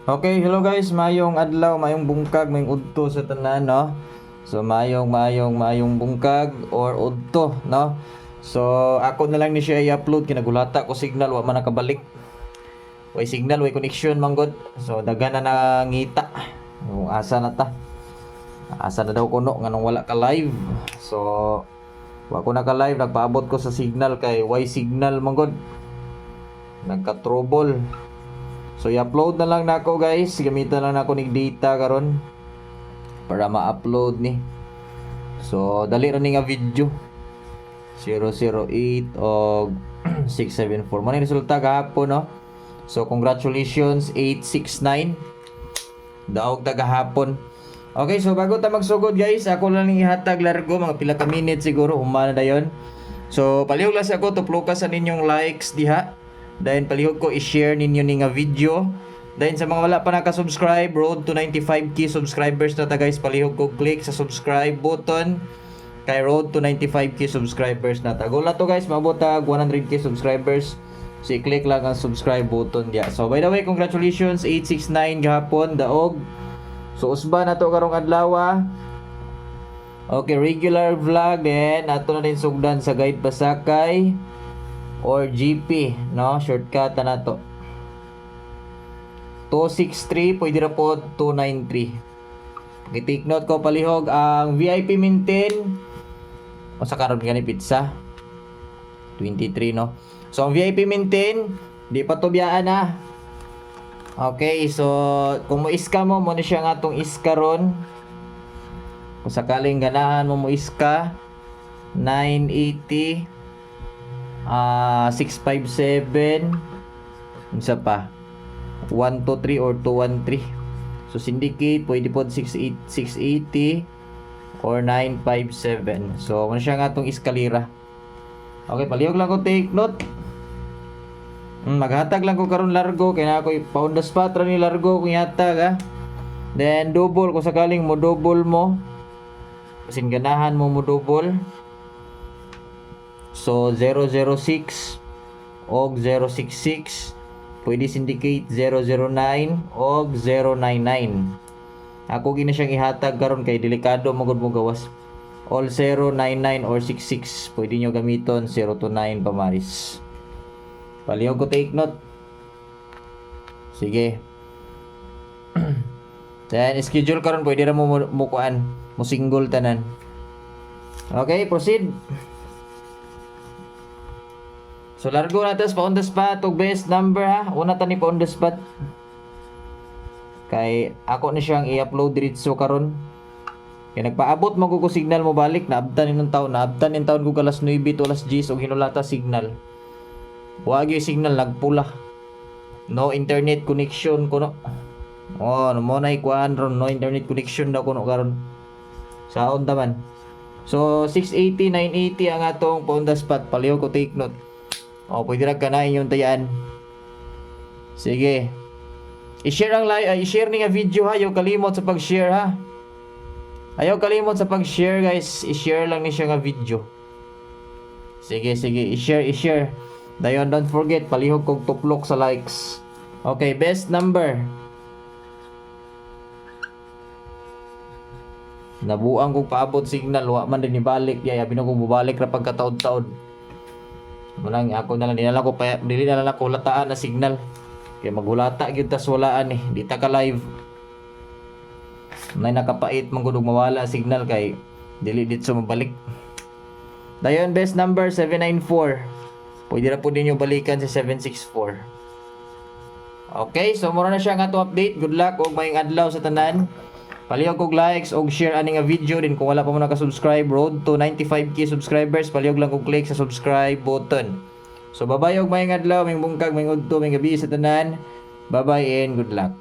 Okay, hello guys, mayong adlaw, mayong bungkag, mayong udto sa tanan, no? So mayong bungkag or udto, no? So ako na lang ni siya i-upload kinagulata ko signal wa man nakabalik. Way signal, way connection manggod. So daghan na nangita. Kung asa na ta? Asa na daw kuno nganong wala ka live. So wa ko na ka live, nagpaabot ko sa signal kay way signal manggod. Nagka-trouble. So i-upload na lang nako guys, gamitan lang nako ning data karon para ma-upload ni. So dali ra ni nga video 008 og 674 man ni resulta gahapon, no? So congratulations 869 daog ta gahapon. Okay, so bago ta magsugod guys, ako lang ihatag largo mga pila ka minutes siguro humana dayon. So palihog lang sa ako tuplukas sa ninyong likes diha. Dahil palihog ko i-share ninyo ni nga video. Dahil sa mga wala pa naka-subscribe, road to 95k subscribers na ta guys, palihog ko click sa subscribe button kay road to 95k subscribers na ta. Goal to guys, maabot ta 100k subscribers. So i-click lang ang subscribe button diya. So by the way, congratulations 869 gahapon daog. So usba na to karong adlaw. Okay, regular vlog din ato na din sugdan sa guide pasakay or GP, no? Shortcut na to. 263 pwede ra po 293. I-take note ko palihog ang VIP maintain o sa karon gani pizza 23, no? So ang VIP maintain di pa to biyaan na. Okay, so kung mo iska mo na siya nga tong iska ron. Kung sakaling ganahan mo iska 980 657 isa pa 123 or 213. So syndicate pwede po 680 or 957. So ano siya nga tong eskalera. Okay, palihog lang ko take note. Maghatag lang ko karon largo kay na ako pound the spot ra ni largo kung yatag ha. Then double kung sakaling mo double mo kasi ganahan mo double. So 006 og 066 pwede syndicate 009 og 099. Ako gina siyang ihatag karon kay delikado magud mo gawas. All 099 or 66 pwede nyo gamiton 029 pamaris. Palihog ko take note. Sige. Then schedule karon pwede ra mo kuan mo single tanan. Okay, proceed. So largo natin pa on the spot og best number ha. Una tani pa on the spot. Kay ako na siyang i-upload diretso karon. Kay nagpaabot mo ko signal mo balik naabtan ning taon, naabtan ning taon ko alas 9 to alas 10 og hinulata signal. Wa gyud signal nagpula. No internet connection kuno. Oh, no mo nay kuan ron no internet connection daw kuno karon. Saon ta man. So 680 980 ang atong on the spot. Palihog ko take note. O, pwede na kanain yung tayaan. Sige. I-share ang i-share ni nga video ha. Ayaw kalimot sa pag-share ha. Ayaw kalimot sa pag-share guys. I-share lang ni siya nga video. Sige. I-share. Dayon, don't forget. Palihog kong tuplok sa likes. Okay, best number. Nabuang kong paabot signal. Wa man din ibalik. Yabi na kong bubalik na pagkataod-taod. Manang ako na lang dinala ko pa dili na lang ako lataan na signal kay maghulata gyud tas walaan di ta ka live nay nakapait man gud mawala signal kay dili ditso mabalik. Dayon best number 794 pwede ra po ninyo balikan sa 764. Okay, so mura na siya nga to update. Good luck og maayong adlaw sa tanan. Palihog kog likes og share ani nga video din kung wala pa mo naka-subscribe road to 95k subscribers. Palihog lang kog click sa subscribe button. So bye-bye og maayong adlaw, may bungkag, may udto, may gabi sa tanan. Bye-bye and good luck.